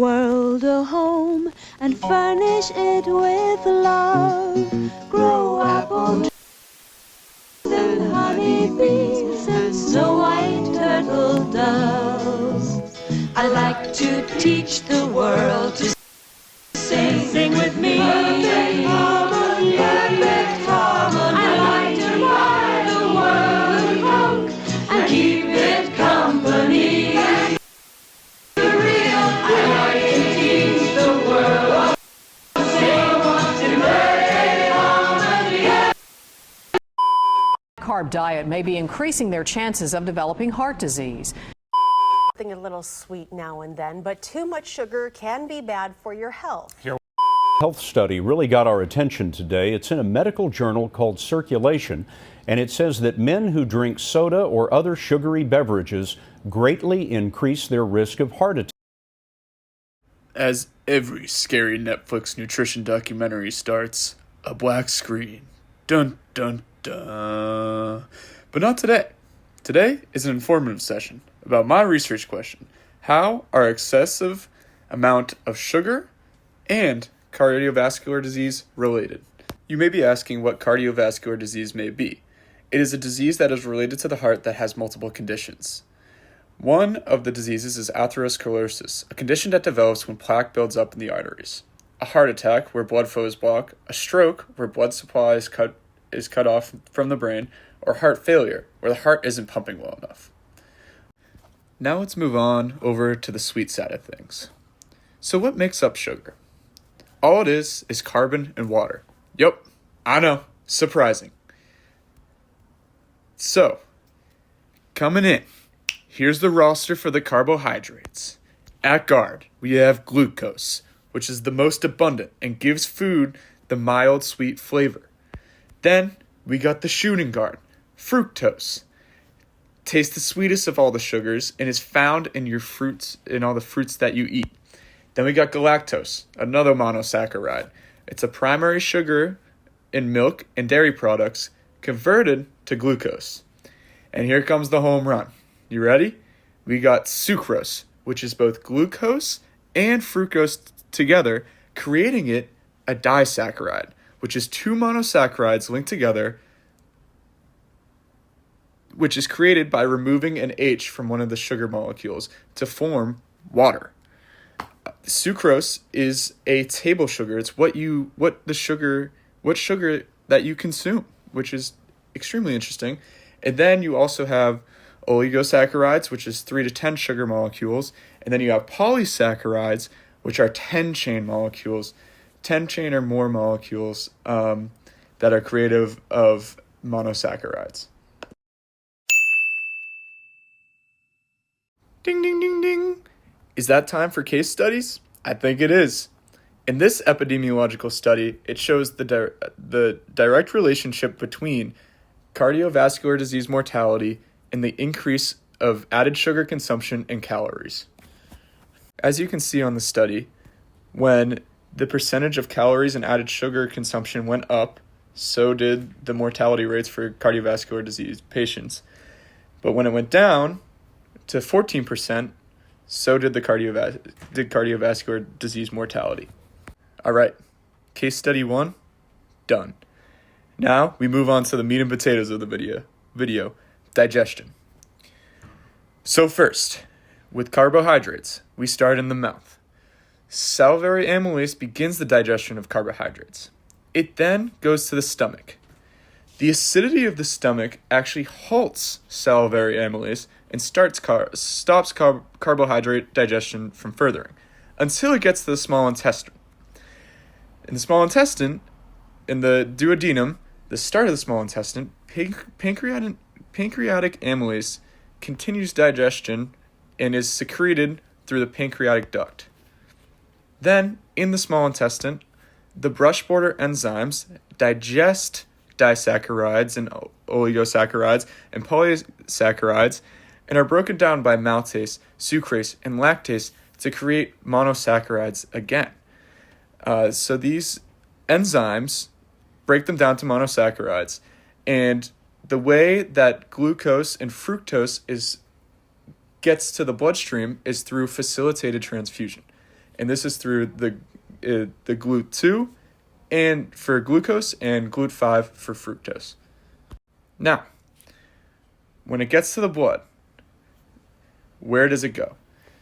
World a home and furnish it with love. Grow apple trees and honeybees and snow white turtle doves. I like to teach the world to sing with me. Perfect harmony, perfect harmony. I like to buy the world a book and keep it company. Carb diet may be increasing their chances of developing heart disease. A little sweet now and then, but too much sugar can be bad for your health. Health study really got our attention today. It's in a medical journal called Circulation, and it says that men who drink soda or other sugary beverages greatly increase their risk of heart attack. As every scary Netflix nutrition documentary starts, a black screen. Dun, dun, dun. But not today. Today is an informative session about my research question. How are excessive amount of sugar and cardiovascular disease related? You may be asking what cardiovascular disease may be. It is a disease that is related to the heart that has multiple conditions. One of the diseases is atherosclerosis, a condition that develops when plaque builds up in the arteries. A heart attack, where blood flow is blocked, a stroke, where blood supply is cut off from the brain, or heart failure, where the heart isn't pumping well enough. Now let's move on over to the sweet side of things. So what makes up sugar? All it is carbon and water. Yup, I know, surprising. So, coming in, here's the roster for the carbohydrates. At guard, we have glucose, which is the most abundant and gives food the mild sweet flavor. Then we got the shooting guard, fructose. Tastes the sweetest of all the sugars and is found in your fruits, in all the fruits that you eat. Then we got galactose, another monosaccharide. It's a primary sugar in milk and dairy products converted to glucose. And here comes the home run. You ready? We got sucrose, which is both glucose and fructose together, creating it a disaccharide, which is two monosaccharides linked together, which is created by removing an H from one of the sugar molecules to form water. Sucrose is a table sugar. It's what sugar that you consume, which is extremely interesting. And then you also have oligosaccharides, which is 3 to 10 sugar molecules, and then you have polysaccharides, which are 10-chain molecules, 10-chain or more molecules that are created of monosaccharides. Ding, ding, ding, ding. Is that time for case studies? I think it is. In this epidemiological study, it shows the direct relationship between cardiovascular disease mortality and the increase of added sugar consumption and calories. As you can see on the study, when the percentage of calories and added sugar consumption went up, so did the mortality rates for cardiovascular disease patients. But when it went down to 14%, so did the cardiovascular disease mortality. All right, case study 1, done. Now we move on to the meat and potatoes of the video, digestion. So first, with carbohydrates, we start in the mouth. Salivary amylase begins the digestion of carbohydrates. It then goes to the stomach. The acidity of the stomach actually halts salivary amylase and stops carbohydrate digestion from furthering until it gets to the small intestine. In the small intestine, in the duodenum, the start of the small intestine, pancreatic amylase continues digestion and is secreted through the pancreatic duct. Then, in the small intestine, the brush border enzymes digest disaccharides and oligosaccharides and polysaccharides and are broken down by maltase, sucrase, and lactase to create monosaccharides again. So these enzymes break them down to monosaccharides, and the way that glucose and fructose gets to the bloodstream is through facilitated transfusion. and this is through the GLUT2 and for glucose and GLUT5 for fructose. Now, when it gets to the blood, where does it go?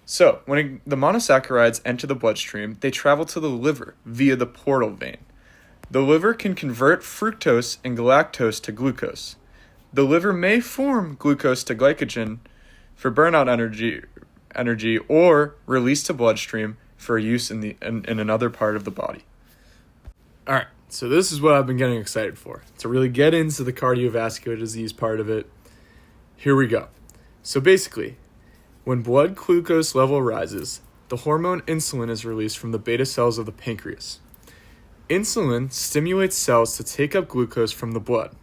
So, when the monosaccharides enter the bloodstream, they travel to the liver via the portal vein. The liver can convert fructose and galactose to glucose. The liver may form glucose to glycogen for burnout energy or release to bloodstream for use in another part of the body. All right, so this is what I've been getting excited for, to really get into the cardiovascular disease part of it. Here we go. So basically, when blood glucose level rises, the hormone insulin is released from the beta cells of the pancreas. Insulin stimulates cells to take up glucose from the blood.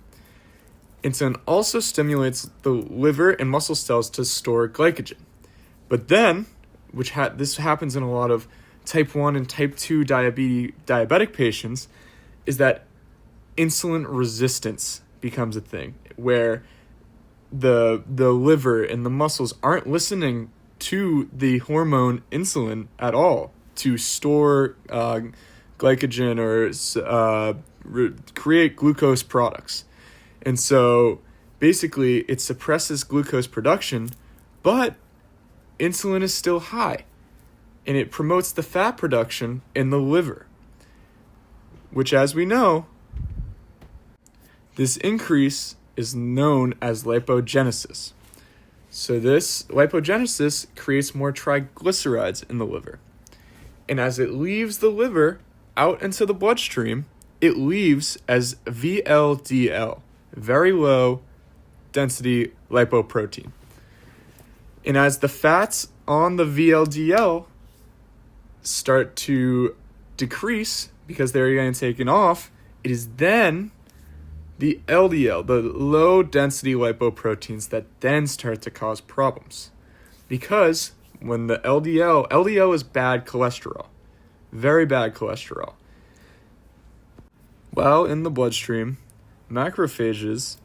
Insulin also stimulates the liver and muscle cells to store glycogen. But then, this happens in a lot of type 1 and type 2 diabetic patients, is that insulin resistance becomes a thing, where the liver and the muscles aren't listening to the hormone insulin at all to store glycogen or create glucose products. And so basically it suppresses glucose production, but insulin is still high, and it promotes the fat production in the liver, which, as we know, this increase is known as lipogenesis. So this lipogenesis creates more triglycerides in the liver. And as it leaves the liver out into the bloodstream, it leaves as VLDL, very low density lipoprotein. And as the fats on the VLDL start to decrease because they're getting taken off, it is then the LDL, the low density lipoproteins, that then start to cause problems. Because when the LDL is bad cholesterol, very bad cholesterol. While in the bloodstream, macrophages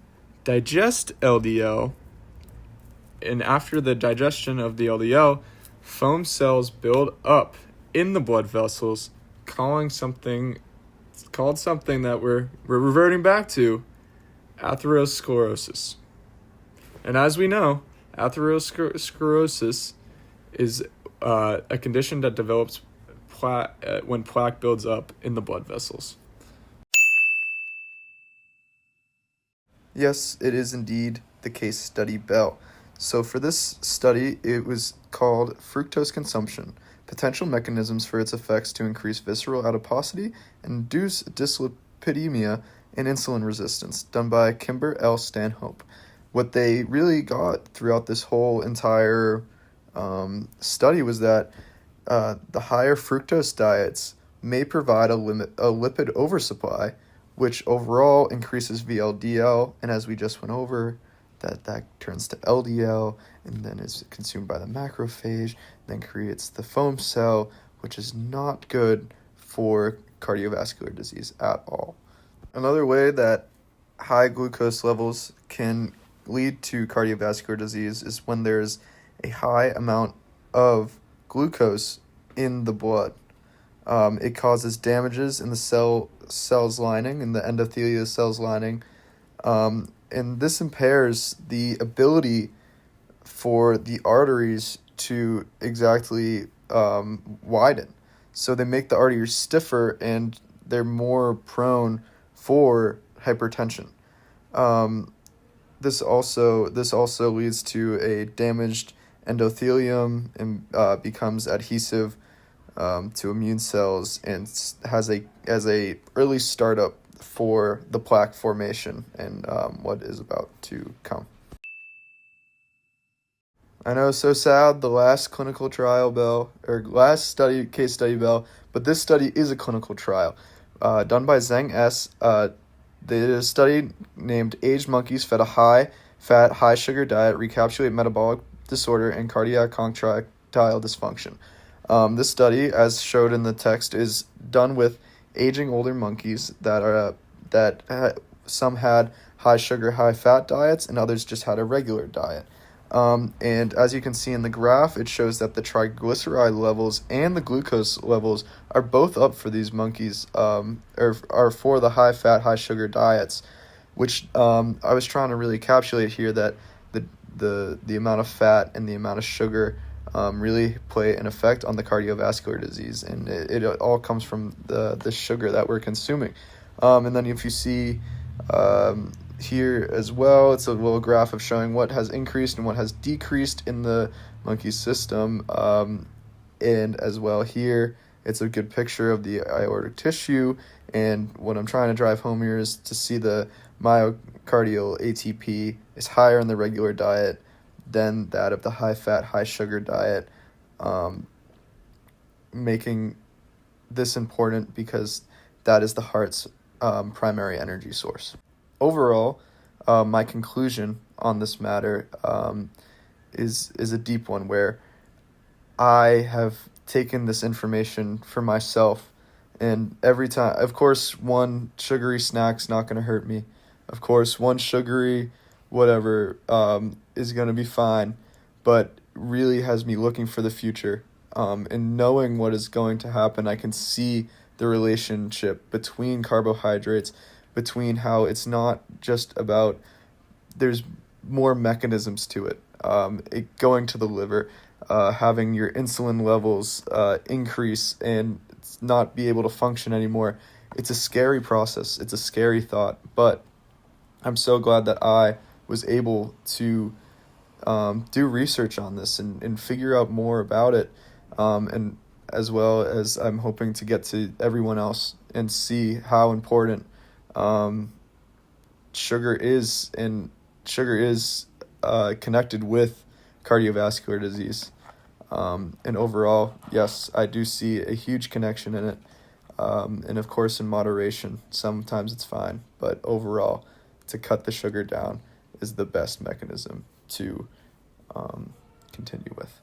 digest LDL, and after the digestion of the LDL, foam cells build up in the blood vessels, called something that we're reverting back to, atherosclerosis. And as we know, atherosclerosis is a condition that develops when plaque builds up in the blood vessels. Yes, it is indeed the case study Bell. So for this study, it was called Fructose Consumption, Potential Mechanisms for Its Effects to Increase Visceral Adiposity and Induce Dyslipidemia and Insulin Resistance, done by Kimber L. Stanhope. What they really got throughout this whole entire study was that the higher fructose diets may provide a lipid oversupply, which overall increases VLDL, and as we just went over, that turns to LDL, and then is consumed by the macrophage, then creates the foam cell, which is not good for cardiovascular disease at all. Another way that high glucose levels can lead to cardiovascular disease is when there's a high amount of glucose in the blood. It causes damages in the cell's lining, in the endothelial cell's lining, and this impairs the ability for the arteries to exactly widen. So they make the arteries stiffer, and they're more prone for hypertension. This also leads to a damaged endothelium and becomes adhesive to immune cells, and has a early startup for the plaque formation and what is about to come. I know, so sad, the last clinical trial, Bell, or last case study, Bell, but this study is a clinical trial done by Zheng S. They did a study named Aged Monkeys Fed a High-Fat, High-Sugar Diet, Recapitulate Metabolic Disorder and Cardiac Contractile Dysfunction. This study, as showed in the text, is done with aging older monkeys that some had high-sugar, high-fat diets, and others just had a regular diet. And as you can see in the graph, it shows that the triglyceride levels and the glucose levels are both up for these monkeys, or are for the high-fat, high-sugar diets, which I was trying to really encapsulate here, that the amount of fat and the amount of sugar really play an effect on the cardiovascular disease, and it all comes from the sugar that we're consuming. And then if you see here as well, it's a little graph of showing what has increased and what has decreased in the monkey system. And as well here, it's a good picture of the aortic tissue. And what I'm trying to drive home here is to see the myocardial ATP is higher in the regular diet than that of the high-fat, high-sugar diet, making this important because that is the heart's primary energy source. Overall, my conclusion on this matter is a deep one, where I have taken this information for myself, and every time, of course, one sugary snack's not going to hurt me. Of course, one sugary whatever is going to be fine, but really has me looking for the future. And knowing what is going to happen, I can see the relationship between carbohydrates, between how it's not just about, there's more mechanisms to it. It going to the liver, having your insulin levels increase and not be able to function anymore. It's a scary process. It's a scary thought, but I'm so glad that I was able to do research on this and figure out more about it, and as well as I'm hoping to get to everyone else and see how important sugar is, and sugar is connected with cardiovascular disease. And overall, yes, I do see a huge connection in it, and of course in moderation. Sometimes it's fine, but overall, to cut the sugar down is the best mechanism to continue with.